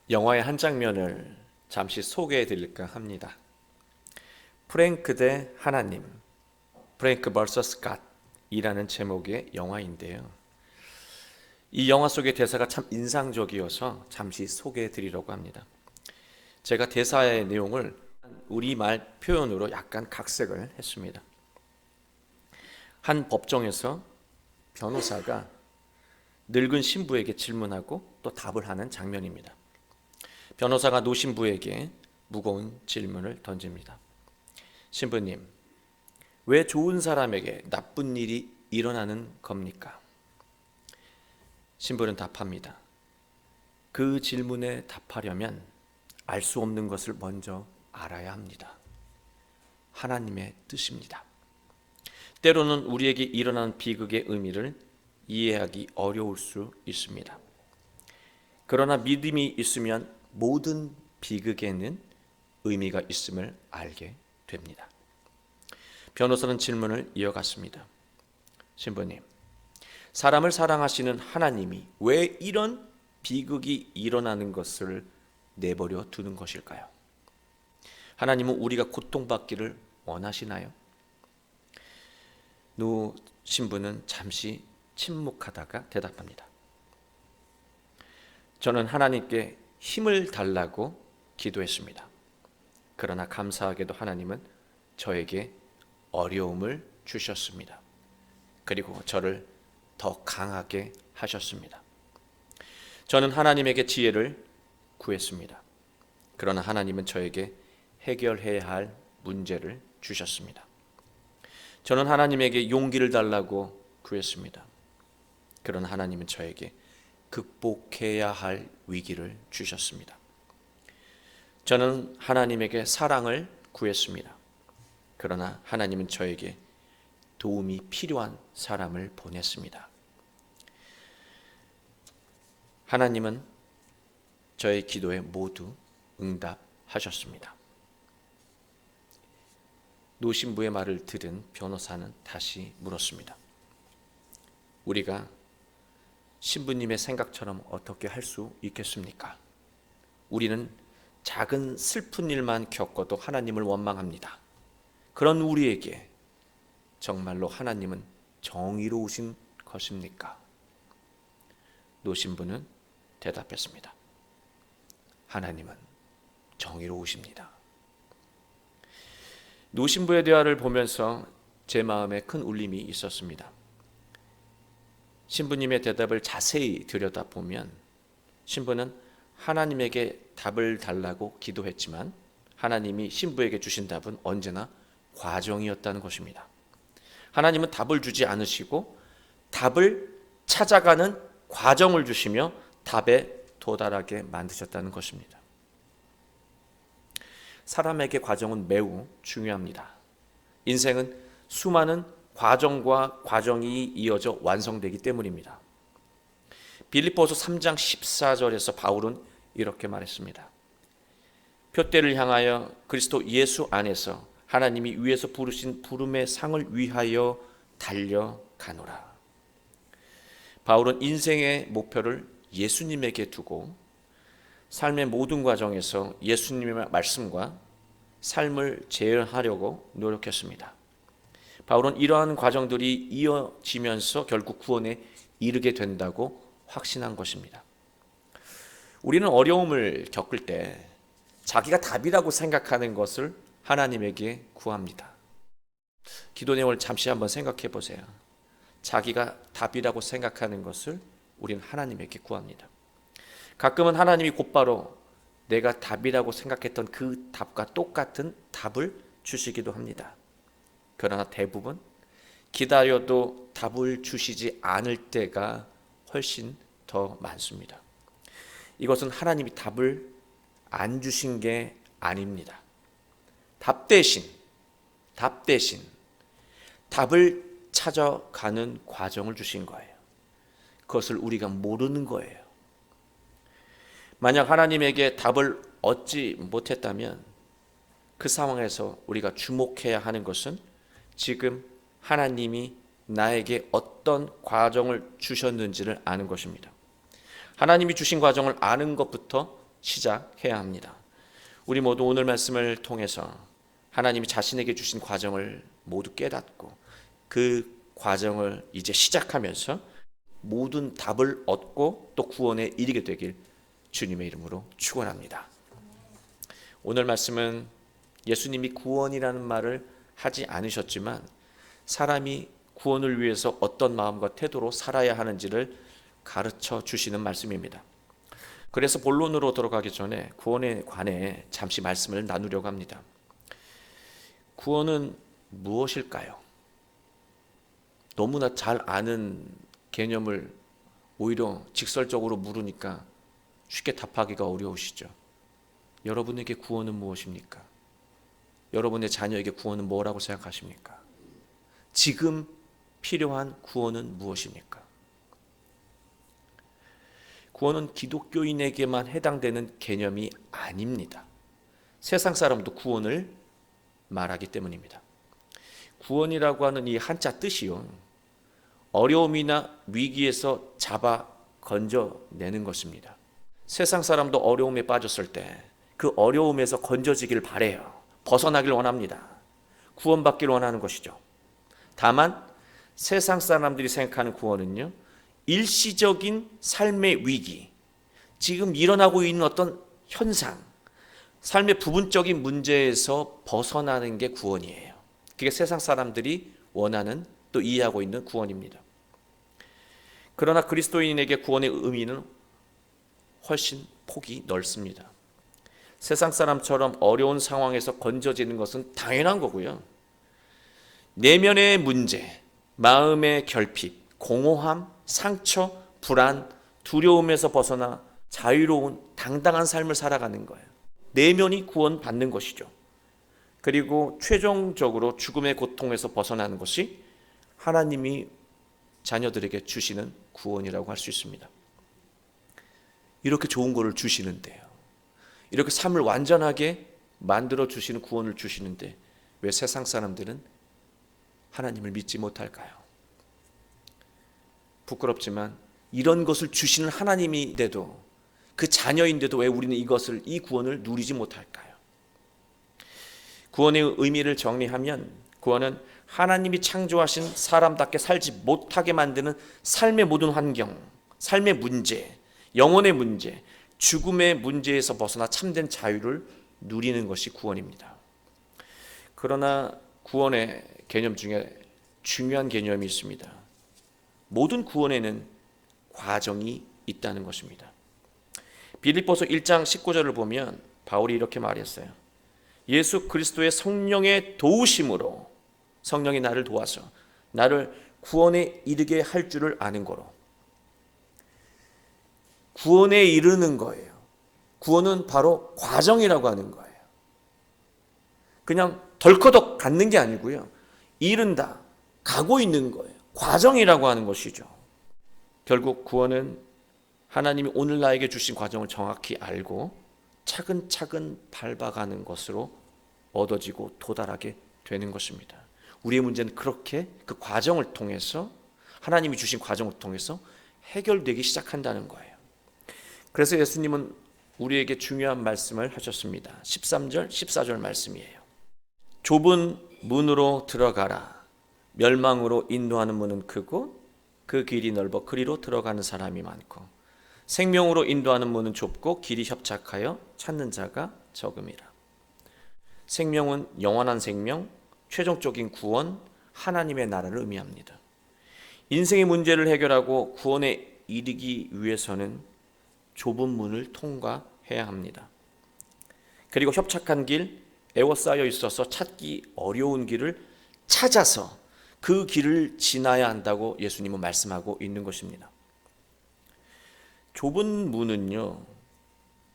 영화의 한 장면을 잠시 소개해 드릴까 합니다. 프랭크 대 하나님, 프랭크 vs 갓이라는 제목의 영화인데요. 이 영화 속의 대사가 참 인상적이어서 잠시 소개해 드리려고 합니다. 제가 대사의 내용을 우리말 표현으로 약간 각색을 했습니다. 한 법정에서 변호사가 늙은 신부에게 질문하고 또 답을 하는 장면입니다. 변호사가 노신부에게 무거운 질문을 던집니다. 신부님, 왜 좋은 사람에게 나쁜 일이 일어나는 겁니까? 신부는 답합니다. 그 질문에 답하려면 알 수 없는 것을 먼저 알아야 합니다. 하나님의 뜻입니다. 때로는 우리에게 일어나는 비극의 의미를 이해하기 어려울 수 있습니다. 그러나 믿음이 있으면 모든 비극에는 의미가 있음을 알게 됩니다. 변호사는 질문을 이어갔습니다. 신부님, 사람을 사랑하시는 하나님이 왜 이런 비극이 일어나는 것을 내버려 두는 것일까요? 하나님은 우리가 고통받기를 원하시나요? 노 신부는 잠시 침묵하다가 대답합니다. 저는 하나님께 힘을 달라고 기도했습니다. 그러나 감사하게도 하나님은 저에게 어려움을 주셨습니다. 그리고 저를 더 강하게 하셨습니다. 저는 하나님에게 지혜를 구했습니다. 그러나 하나님은 저에게 해결해야 할 문제를 주셨습니다. 저는 하나님에게 용기를 달라고 구했습니다. 그러나 하나님은 저에게 극복해야 할 위기를 주셨습니다. 저는 하나님에게 사랑을 구했습니다. 그러나 하나님은 저에게 도움이 필요한 사람을 보냈습니다. 하나님은 저의 기도에 모두 응답하셨습니다. 노신부의 말을 들은 변호사는 다시 물었습니다. 우리가 신부님의 생각처럼 어떻게 할 수 있겠습니까? 우리는 작은 슬픈 일만 겪어도 하나님을 원망합니다. 그런 우리에게 정말로 하나님은 정의로우신 것입니까? 노신부는 대답했습니다. 하나님은 정의로우십니다. 노신부의 대화를 보면서 제 마음에 큰 울림이 있었습니다. 신부님의 대답을 자세히 들여다보면 신부는 하나님에게 답을 달라고 기도했지만 하나님이 신부에게 주신 답은 언제나 과정이었다는 것입니다. 하나님은 답을 주지 않으시고 답을 찾아가는 과정을 주시며 답에 도달하게 만드셨다는 것입니다. 사람에게 과정은 매우 중요합니다. 인생은 수많은 과정과 과정이 이어져 완성되기 때문입니다. 빌립보서 3장 14절에서 바울은 이렇게 말했습니다. 표대를 향하여 그리스도 예수 안에서 하나님이 위에서 부르신 부름의 상을 위하여 달려가노라. 바울은 인생의 목표를 예수님에게 두고 삶의 모든 과정에서 예수님의 말씀과 삶을 재현하려고 노력했습니다. 바울은 이러한 과정들이 이어지면서 결국 구원에 이르게 된다고 확신한 것입니다. 우리는 어려움을 겪을 때 자기가 답이라고 생각하는 것을 하나님에게 구합니다. 기도 내용을 잠시 한번 생각해 보세요. 자기가 답이라고 생각하는 것을 우리는 하나님에게 구합니다. 가끔은 하나님이 곧바로 내가 답이라고 생각했던 그 답과 똑같은 답을 주시기도 합니다. 그러나 대부분 기다려도 답을 주시지 않을 때가 훨씬 더 많습니다. 이것은 하나님이 답을 안 주신 게 아닙니다. 답 대신 답을 찾아가는 과정을 주신 거예요. 그것을 우리가 모르는 거예요. 만약 하나님에게 답을 얻지 못했다면 그 상황에서 우리가 주목해야 하는 것은 지금 하나님이 나에게 어떤 과정을 주셨는지를 아는 것입니다. 하나님이 주신 과정을 아는 것부터 시작해야 합니다. 우리 모두 오늘 말씀을 통해서 하나님이 자신에게 주신 과정을 모두 깨닫고 그 과정을 이제 시작하면서 모든 답을 얻고 또 구원에 이르게 되길 주님의 이름으로 축원합니다. 오늘 말씀은 예수님이 구원이라는 말을 하지 않으셨지만 사람이 구원을 위해서 어떤 마음과 태도로 살아야 하는지를 가르쳐 주시는 말씀입니다. 그래서 본론으로 들어가기 전에 구원에 관해 잠시 말씀을 나누려고 합니다. 구원은 무엇일까요? 너무나 잘 아는 개념을 오히려 직설적으로 물으니까 쉽게 답하기가 어려우시죠. 여러분에게 구원은 무엇입니까? 여러분의 자녀에게 구원은 뭐라고 생각하십니까? 지금 필요한 구원은 무엇입니까? 구원은 기독교인에게만 해당되는 개념이 아닙니다. 세상 사람도 구원을 말하기 때문입니다. 구원이라고 하는 이 한자 뜻이요, 어려움이나 위기에서 잡아 건져내는 것입니다. 세상 사람도 어려움에 빠졌을 때 그 어려움에서 건져지길 바래요. 벗어나길 원합니다. 구원받길 원하는 것이죠. 다만 세상 사람들이 생각하는 구원은요, 일시적인 삶의 위기, 지금 일어나고 있는 어떤 현상, 삶의 부분적인 문제에서 벗어나는 게 구원이에요. 그게 세상 사람들이 원하는 또 이해하고 있는 구원입니다. 그러나 그리스도인에게 구원의 의미는 훨씬 폭이 넓습니다. 세상 사람처럼 어려운 상황에서 건져지는 것은 당연한 거고요. 내면의 문제, 마음의 결핍, 공허함, 상처, 불안, 두려움에서 벗어나 자유로운 당당한 삶을 살아가는 거예요. 내면이 구원받는 것이죠. 그리고 최종적으로 죽음의 고통에서 벗어나는 것이 하나님이 자녀들에게 주시는 구원이라고 할 수 있습니다. 이렇게 좋은 거를 주시는데요, 이렇게 삶을 완전하게 만들어 주시는 구원을 주시는데 왜 세상 사람들은 하나님을 믿지 못할까요? 부끄럽지만 이런 것을 주시는 하나님인데도, 그 자녀인데도 왜 우리는 이 구원을 누리지 못할까요? 구원의 의미를 정리하면 구원은 하나님이 창조하신 사람답게 살지 못하게 만드는 삶의 모든 환경, 삶의 문제, 영혼의 문제, 죽음의 문제에서 벗어나 참된 자유를 누리는 것이 구원입니다. 그러나 구원의 개념 중에 중요한 개념이 있습니다. 모든 구원에는 과정이 있다는 것입니다. 빌립보서 1장 19절을 보면 바울이 이렇게 말했어요. 예수 그리스도의 성령의 도우심으로, 성령이 나를 도와서 나를 구원에 이르게 할 줄을 아는 거로. 구원에 이르는 거예요. 구원은 바로 과정이라고 하는 거예요. 그냥 덜커덕 갖는 게 아니고요, 이른다, 가고 있는 거예요. 과정이라고 하는 것이죠. 결국 구원은 하나님이 오늘 나에게 주신 과정을 정확히 알고 차근차근 밟아가는 것으로 얻어지고 도달하게 되는 것입니다. 우리의 문제는 그렇게 그 과정을 통해서, 하나님이 주신 과정을 통해서 해결되기 시작한다는 거예요. 그래서 예수님은 우리에게 중요한 말씀을 하셨습니다. 13절, 14절 말씀이에요. 좁은 문으로 들어가라. 멸망으로 인도하는 문은 크고 그 길이 넓어 그리로 들어가는 사람이 많고 생명으로 인도하는 문은 좁고 길이 협착하여 찾는 자가 적음이라. 생명은 영원한 생명, 최종적인 구원, 하나님의 나라를 의미합니다. 인생의 문제를 해결하고 구원에 이르기 위해서는 좁은 문을 통과해야 합니다. 그리고 협착한 길, 에워싸여 있어서 찾기 어려운 길을 찾아서 그 길을 지나야 한다고 예수님은 말씀하고 있는 것입니다. 좁은 문은요,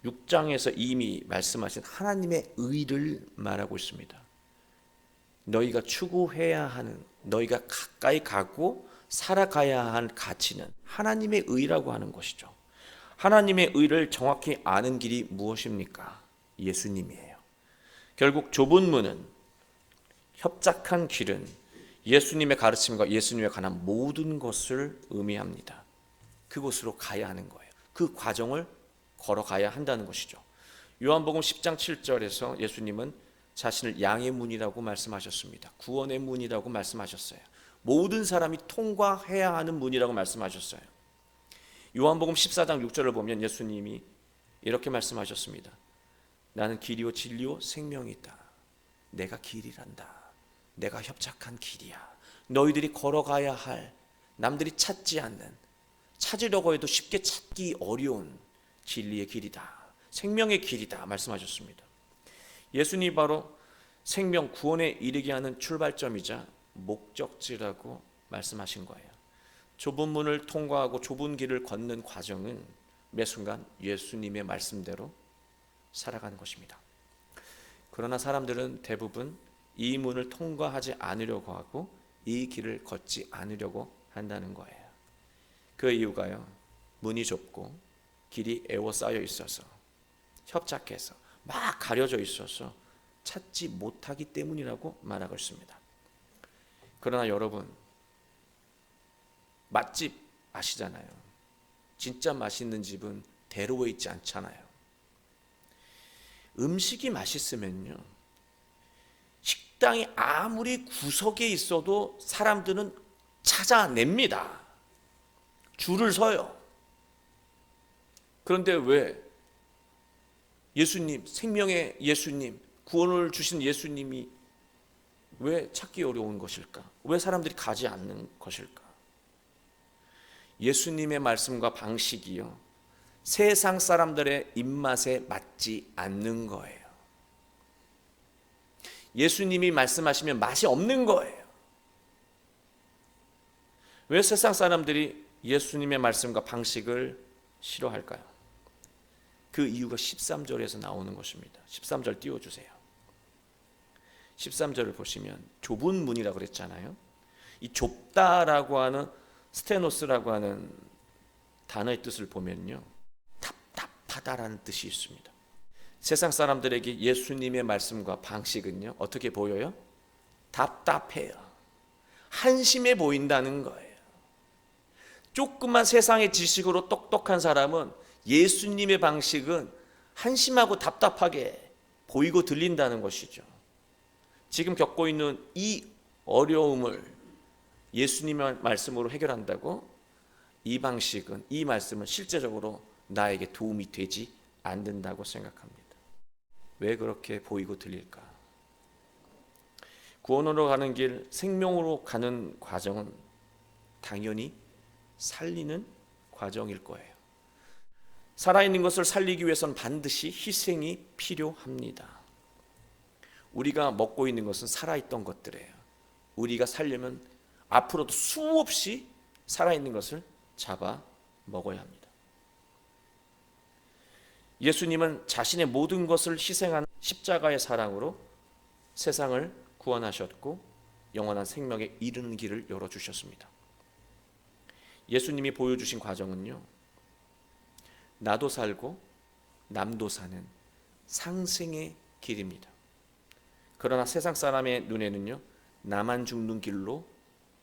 6장에서 이미 말씀하신 하나님의 의를 말하고 있습니다. 너희가 추구해야 하는, 너희가 가까이 가고 살아가야 할 가치는 하나님의 의라고 하는 것이죠. 하나님의 의를 정확히 아는 길이 무엇입니까? 예수님이에요. 결국 좁은 문은, 협착한 길은 예수님의 가르침과 예수님에 관한 모든 것을 의미합니다. 그곳으로 가야 하는 거예요. 그 과정을 걸어가야 한다는 것이죠. 요한복음 10장 7절에서 예수님은 자신을 양의 문이라고 말씀하셨습니다. 구원의 문이라고 말씀하셨어요. 모든 사람이 통과해야 하는 문이라고 말씀하셨어요. 요한복음 14장 6절을 보면 예수님이 이렇게 말씀하셨습니다. 나는 길이요 진리요 생명이다. 내가 길이란다. 내가 협착한 길이야. 너희들이 걸어가야 할, 남들이 찾지 않는, 찾으려고 해도 쉽게 찾기 어려운 진리의 길이다. 생명의 길이다 말씀하셨습니다. 예수님이 바로 생명 구원에 이르게 하는 출발점이자 목적지라고 말씀하신 거예요. 좁은 문을 통과하고 좁은 길을 걷는 과정은 매 순간 예수님의 말씀대로 살아가는 것입니다. 그러나 사람들은 대부분 이 문을 통과하지 않으려고 하고 이 길을 걷지 않으려고 한다는 거예요. 그 이유가요, 문이 좁고 길이 에워싸여 있어서, 협착해서 막 가려져 있어서 찾지 못하기 때문이라고 말하고 있습니다. 그러나 여러분, 맛집 아시잖아요. 진짜 맛있는 집은 대로에 있지 않잖아요. 음식이 맛있으면요, 식당이 아무리 구석에 있어도 사람들은 찾아냅니다. 줄을 서요. 그런데 왜 예수님, 생명의 예수님, 구원을 주신 예수님이 왜 찾기 어려운 것일까? 왜 사람들이 가지 않는 것일까? 예수님의 말씀과 방식이요, 세상 사람들의 입맛에 맞지 않는 거예요. 예수님이 말씀하시면 맛이 없는 거예요. 왜 세상 사람들이 예수님의 말씀과 방식을 싫어할까요? 그 이유가 13절에서 나오는 것입니다. 13절 띄워주세요. 13절을 보시면 좁은 문이라고 그랬잖아요. 이 좁다라고 하는 스테노스라고 하는 단어의 뜻을 보면요, 답답하다라는 뜻이 있습니다. 세상 사람들에게 예수님의 말씀과 방식은요, 어떻게 보여요? 답답해요. 한심해 보인다는 거예요. 조그만 세상의 지식으로 똑똑한 사람은 예수님의 방식은 한심하고 답답하게 보이고 들린다는 것이죠. 지금 겪고 있는 이 어려움을 예수님의 말씀으로 해결한다고 이 방식은, 이 말씀은 실제적으로 나에게 도움이 되지 않는다고 생각합니다. 왜 그렇게 보이고 들릴까? 구원으로 가는 길, 생명으로 가는 과정은 당연히 살리는 과정일 거예요. 살아있는 것을 살리기 위해서는 반드시 희생이 필요합니다. 우리가 먹고 있는 것은 살아있던 것들이에요. 우리가 살려면 앞으로도 수없이 살아있는 것을 잡아 먹어야 합니다. 예수님은 자신의 모든 것을 희생한 십자가의 사랑으로 세상을 구원하셨고 영원한 생명에 이르는 길을 열어주셨습니다. 예수님이 보여주신 과정은요, 나도 살고 남도 사는 상생의 길입니다. 그러나 세상 사람의 눈에는요, 나만 죽는 길로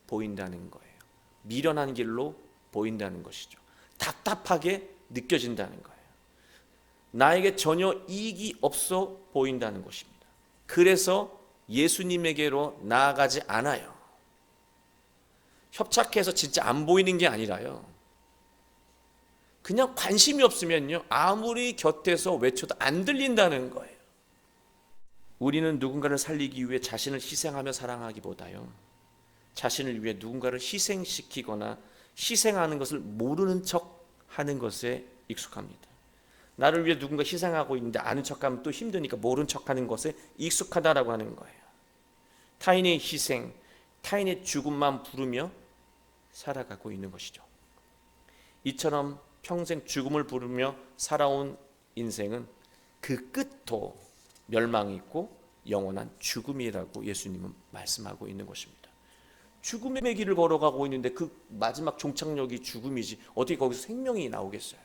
보인다는 거예요. 미련한 길로 보인다는 것이죠. 답답하게 느껴진다는 거예요. 나에게 전혀 이익이 없어 보인다는 것입니다. 그래서 예수님에게로 나아가지 않아요. 협착해서 진짜 안 보이는 게 아니라요, 그냥 관심이 없으면요, 아무리 곁에서 외쳐도 안 들린다는 거예요. 우리는 누군가를 살리기 위해 자신을 희생하며 사랑하기보다요, 자신을 위해 누군가를 희생시키거나 희생하는 것을 모르는 척 하는 것에 익숙합니다. 나를 위해 누군가 희생하고 있는데 아는 척하면 또 힘드니까 모른 척하는 것에 익숙하다라고 하는 거예요. 타인의 희생, 타인의 죽음만 부르며 살아가고 있는 것이죠. 이처럼 평생 죽음을 부르며 살아온 인생은 그 끝도 멸망이 있고 영원한 죽음이라고 예수님은 말씀하고 있는 것입니다. 죽음의 길을 걸어가고 있는데 그 마지막 종착역이 죽음이지 어떻게 거기서 생명이 나오겠어요?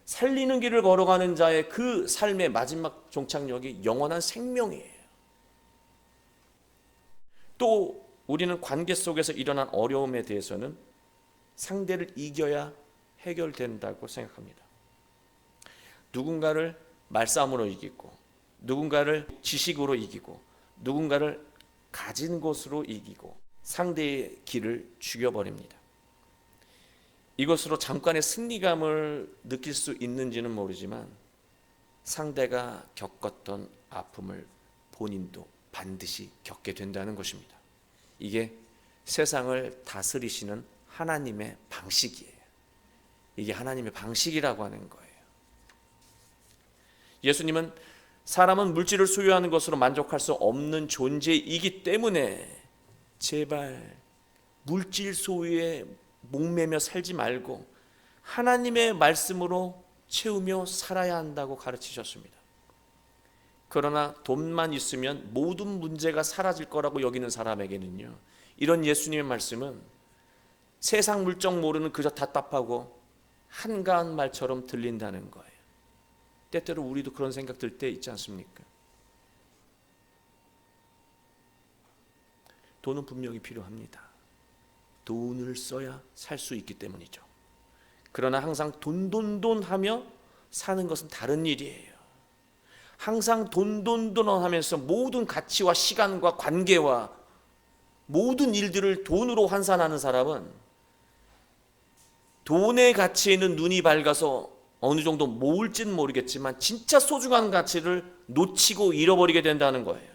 살리는 길을 걸어가는 자의 그 삶의 마지막 종착역이 영원한 생명이에요. 또 우리는 관계 속에서 일어난 어려움에 대해서는 상대를 이겨야 해결된다고 생각합니다. 누군가를 말싸움으로 이기고, 누군가를 지식으로 이기고, 누군가를 가진 것으로 이기고 상대의 길을 죽여버립니다. 이것으로 잠깐의 승리감을 느낄 수 있는지는 모르지만 상대가 겪었던 아픔을 본인도 반드시 겪게 된다는 것입니다. 이게 세상을 다스리시는 하나님의 방식이에요. 이게 하나님의 방식이라고 하는 거예요. 예수님은 사람은 물질을 소유하는 것으로 만족할 수 없는 존재이기 때문에 제발 물질 소유에 목매며 살지 말고 하나님의 말씀으로 채우며 살아야 한다고 가르치셨습니다. 그러나 돈만 있으면 모든 문제가 사라질 거라고 여기는 사람에게는요, 이런 예수님의 말씀은 세상 물정 모르는 그저 답답하고 한가한 말처럼 들린다는 거예요. 때때로 우리도 그런 생각 들 때 있지 않습니까? 돈은 분명히 필요합니다. 돈을 써야 살 수 있기 때문이죠. 그러나 항상 돈 하며 사는 것은 다른 일이에요. 항상 돈 하면서 모든 가치와 시간과 관계와 모든 일들을 돈으로 환산하는 사람은 돈의 가치에는 눈이 밝아서 어느 정도 모을지는 모르겠지만 진짜 소중한 가치를 놓치고 잃어버리게 된다는 거예요.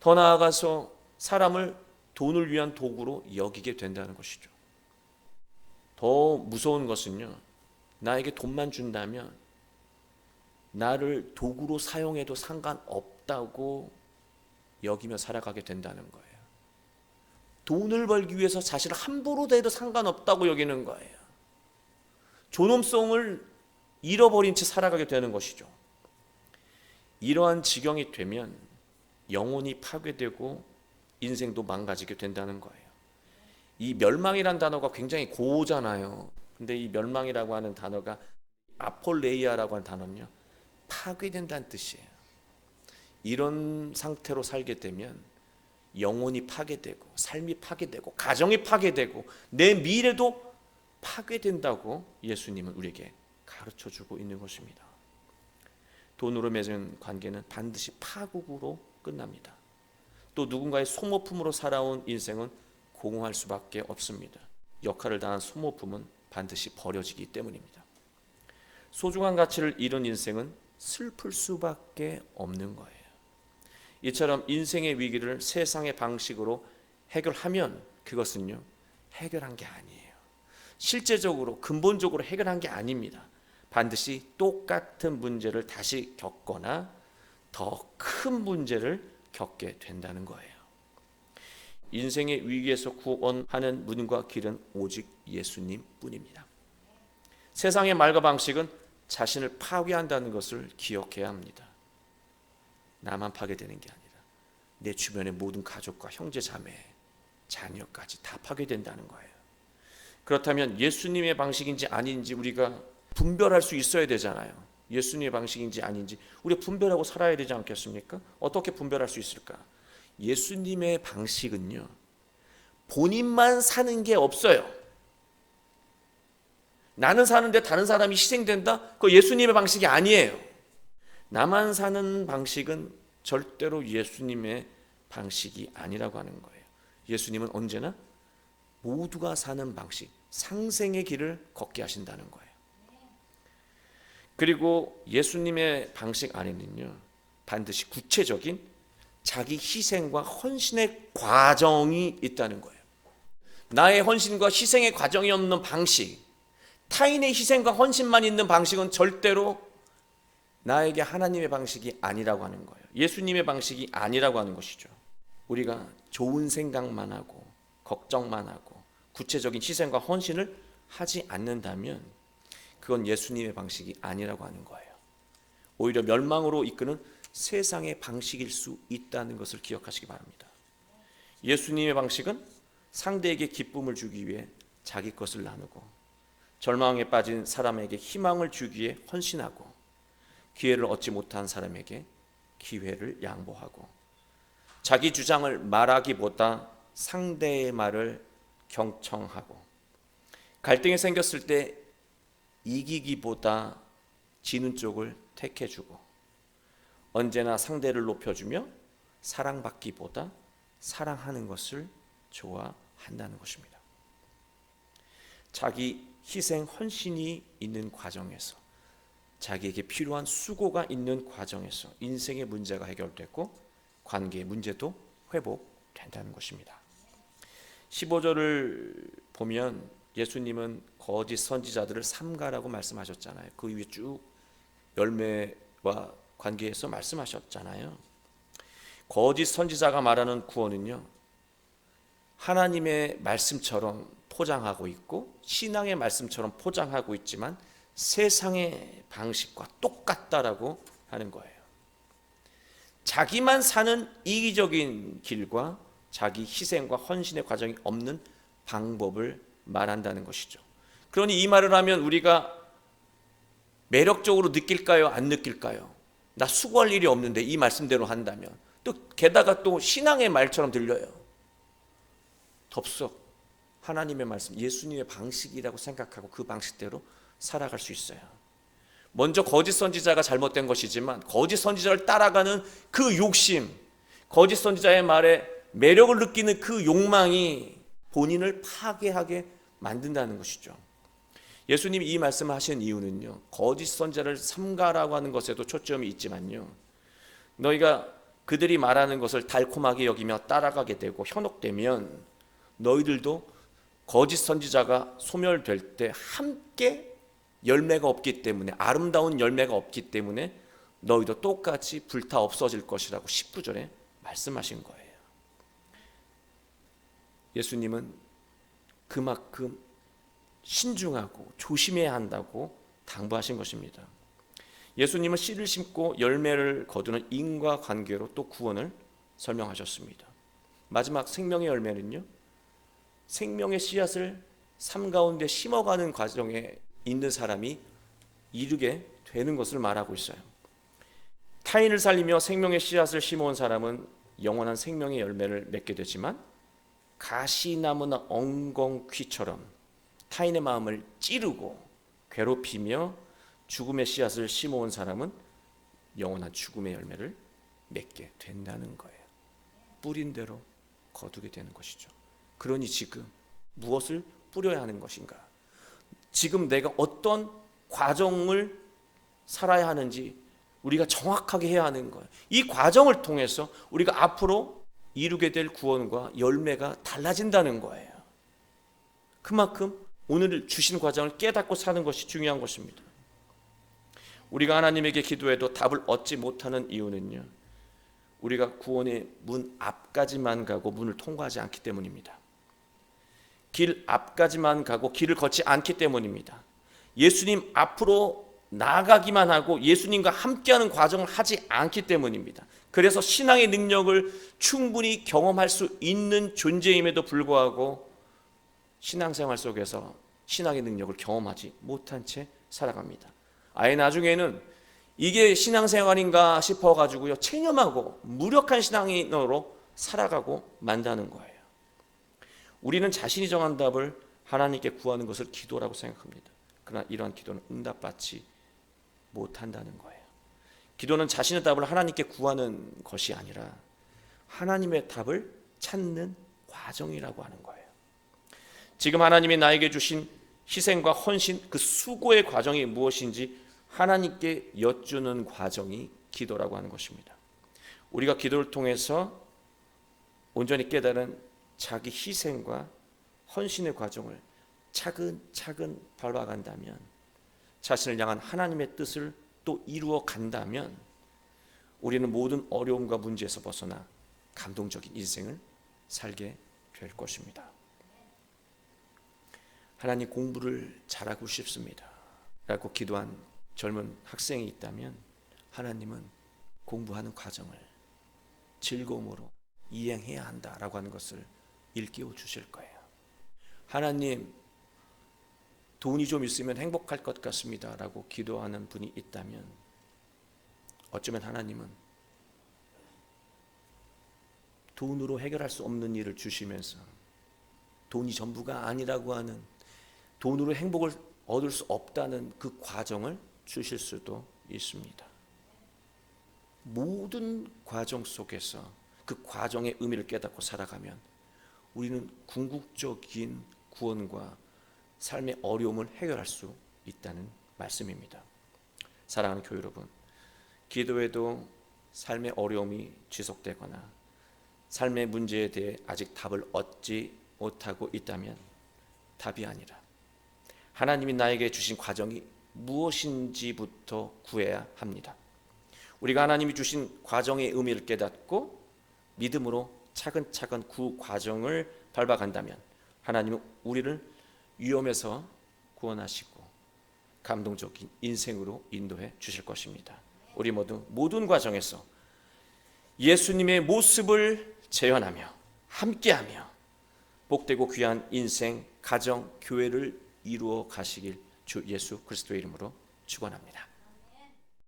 더 나아가서 사람을 돈을 위한 도구로 여기게 된다는 것이죠. 더 무서운 것은요, 나에게 돈만 준다면 나를 도구로 사용해도 상관없다고 여기며 살아가게 된다는 거예요. 돈을 벌기 위해서 자신을 함부로 대도 상관없다고 여기는 거예요. 존엄성을 잃어버린 채 살아가게 되는 것이죠. 이러한 지경이 되면 영혼이 파괴되고 인생도 망가지게 된다는 거예요. 이 멸망이라는 단어가 굉장히 고잖아요. 근데 이 멸망이라고 하는 단어가 아폴레이아라고 하는 단어는요, 파괴된다는 뜻이에요. 이런 상태로 살게 되면 영혼이 파괴되고 삶이 파괴되고 가정이 파괴되고 내 미래도 파괴된다고 예수님은 우리에게 가르쳐주고 있는 것입니다. 돈으로 맺은 관계는 반드시 파국으로 끝납니다. 또 누군가의 소모품으로 살아온 인생은 공허할 수밖에 없습니다. 역할을 다한 소모품은 반드시 버려지기 때문입니다. 소중한 가치를 잃은 인생은 슬플 수밖에 없는 거예요. 이처럼 인생의 위기를 세상의 방식으로 해결하면 그것은요, 해결한 게 아니에요. 실제적으로 근본적으로 해결한 게 아닙니다. 반드시 똑같은 문제를 다시 겪거나 더 큰 문제를 겪게 된다는 거예요. 인생의 위기에서 구원하는 문과 길은 오직 예수님 뿐입니다. 세상의 말과 방식은 자신을 파괴한다는 것을 기억해야 합니다. 나만 파괴되는 게 아니라 내 주변의 모든 가족과 형제 자매, 자녀까지 다 파괴된다는 거예요. 그렇다면 예수님의 방식인지 아닌지 우리가 분별할 수 있어야 되잖아요. 예수님의 방식인지 아닌지 우리가 분별하고 살아야 되지 않겠습니까? 어떻게 분별할 수 있을까? 예수님의 방식은요, 본인만 사는 게 없어요. 나는 사는데 다른 사람이 희생된다? 그거 예수님의 방식이 아니에요. 나만 사는 방식은 절대로 예수님의 방식이 아니라고 하는 거예요. 예수님은 언제나 모두가 사는 방식, 상생의 길을 걷게 하신다는 거예요. 그리고 예수님의 방식 안에는요, 반드시 구체적인 자기 희생과 헌신의 과정이 있다는 거예요. 나의 헌신과 희생의 과정이 없는 방식, 타인의 희생과 헌신만 있는 방식은 절대로 나에게 하나님의 방식이 아니라고 하는 거예요. 예수님의 방식이 아니라고 하는 것이죠. 우리가 좋은 생각만 하고 걱정만 하고 구체적인 희생과 헌신을 하지 않는다면 그건 예수님의 방식이 아니라고 하는 거예요. 오히려 멸망으로 이끄는 세상의 방식일 수 있다는 것을 기억하시기 바랍니다. 예수님의 방식은 상대에게 기쁨을 주기 위해 자기 것을 나누고 절망에 빠진 사람에게 희망을 주기에 헌신하고 기회를 얻지 못한 사람에게 기회를 양보하고 자기 주장을 말하기보다 상대의 말을 경청하고 갈등이 생겼을 때 이기기보다 지는 쪽을 택해주고, 언제나 상대를 높여주며 사랑받기보다 사랑하는 것을 좋아한다는 것입니다. 자기 희생 헌신이 있는 과정에서, 자기에게 필요한 수고가 있는 과정에서 인생의 문제가 해결됐고 관계의 문제도 회복된다는 것입니다. 15절을 보면 예수님은 거짓 선지자들을 삼가라고 말씀하셨잖아요. 그 위에 쭉 열매와 관계에서 말씀하셨잖아요. 거짓 선지자가 말하는 구원은요, 하나님의 말씀처럼 포장하고 있고 신앙의 말씀처럼 포장하고 있지만 세상의 방식과 똑같다라고 하는 거예요. 자기만 사는 이기적인 길과 자기 희생과 헌신의 과정이 없는 방법을 말한다는 것이죠. 그러니 이 말을 하면 우리가 매력적으로 느낄까요? 안 느낄까요? 나 수고할 일이 없는데 이 말씀대로 한다면, 또 게다가 또 신앙의 말처럼 들려요. 덥석 하나님의 말씀, 예수님의 방식이라고 생각하고 그 방식대로 살아갈 수 있어요. 먼저 거짓 선지자가 잘못된 것이지만 거짓 선지자를 따라가는 그 욕심, 거짓 선지자의 말에 매력을 느끼는 그 욕망이 본인을 파괴하게 만든다는 것이죠. 예수님이 이 말씀을 하신 이유는요, 거짓 선지자를 삼가라고 하는 것에도 초점이 있지만요, 너희가 그들이 말하는 것을 달콤하게 여기며 따라가게 되고 현혹되면 너희들도 거짓 선지자가 소멸될 때 함께 열매가 없기 때문에, 아름다운 열매가 없기 때문에 너희도 똑같이 불타 없어질 것이라고 19절에 말씀하신 거예요. 예수님은 그만큼 신중하고 조심해야 한다고 당부하신 것입니다. 예수님은 씨를 심고 열매를 거두는 인과관계로 또 구원을 설명하셨습니다. 마지막 생명의 열매는요, 생명의 씨앗을 삶 가운데 심어가는 과정에 있는 사람이 이루게 되는 것을 말하고 있어요. 타인을 살리며 생명의 씨앗을 심어온 사람은 영원한 생명의 열매를 맺게 되지만, 가시나무나 엉겅퀴처럼 타인의 마음을 찌르고 괴롭히며 죽음의 씨앗을 심어온 사람은 영원한 죽음의 열매를 맺게 된다는 거예요. 뿌린 대로 거두게 되는 것이죠. 그러니 지금 무엇을 뿌려야 하는 것인가? 지금 내가 어떤 과정을 살아야 하는지 우리가 정확하게 해야 하는 거예요. 이 과정을 통해서 우리가 앞으로 이루게 될 구원과 열매가 달라진다는 거예요. 그만큼 오늘 주신 과정을 깨닫고 사는 것이 중요한 것입니다. 우리가 하나님에게 기도해도 답을 얻지 못하는 이유는요, 우리가 구원의 문 앞까지만 가고 문을 통과하지 않기 때문입니다. 길 앞까지만 가고 길을 걷지 않기 때문입니다. 예수님 앞으로 나아가기만 하고 예수님과 함께하는 과정을 하지 않기 때문입니다. 그래서 신앙의 능력을 충분히 경험할 수 있는 존재임에도 불구하고 신앙생활 속에서 신앙의 능력을 경험하지 못한 채 살아갑니다. 아예 나중에는 이게 신앙생활인가 싶어가지고요, 체념하고 무력한 신앙인으로 살아가고 만다는 거예요. 우리는 자신이 정한 답을 하나님께 구하는 것을 기도라고 생각합니다. 그러나 이러한 기도는 응답받지 못한다는 거예요. 기도는 자신의 답을 하나님께 구하는 것이 아니라 하나님의 답을 찾는 과정이라고 하는 거예요. 지금 하나님이 나에게 주신 희생과 헌신, 그 수고의 과정이 무엇인지 하나님께 여쭈는 과정이 기도라고 하는 것입니다. 우리가 기도를 통해서 온전히 깨달은 자기 희생과 헌신의 과정을 차근차근 밟아간다면, 자신을 향한 하나님의 뜻을 또 이루어 간다면 우리는 모든 어려움과 문제에서 벗어나 감동적인 인생을 살게 될 것입니다. 하나님, 공부를 잘하고 싶습니다 라고 기도한 젊은 학생이 있다면 하나님은 공부하는 과정을 즐거움으로 이행해야 한다라고 하는 것을 일깨워 주실 거예요. 하나님, 돈이 좀 있으면 행복할 것 같습니다 라고 기도하는 분이 있다면 어쩌면 하나님은 돈으로 해결할 수 없는 일을 주시면서 돈이 전부가 아니라고 하는, 돈으로 행복을 얻을 수 없다는 그 과정을 주실 수도 있습니다. 모든 과정 속에서 그 과정의 의미를 깨닫고 살아가면 우리는 궁극적인 구원과 삶의 어려움을 해결할 수 있다는 말씀입니다. 사랑하는 교회 여러분, 기도에도 삶의 어려움이 지속되거나 삶의 문제에 대해 아직 답을 얻지 못하고 있다면 답이 아니라 하나님이 나에게 주신 과정이 무엇인지부터 구해야 합니다. 우리가 하나님이 주신 과정의 의미를 깨닫고 믿음으로 차근차근 그 과정을 밟아간다면 하나님은 우리를 위험에서 구원하시고 감동적인 인생으로 인도해 주실 것입니다. 우리 모두 모든 과정에서 예수님의 모습을 재현하며 함께하며 복되고 귀한 인생, 가정, 교회를 이루어 가시길 주 예수 그리스도의 이름으로 축원합니다.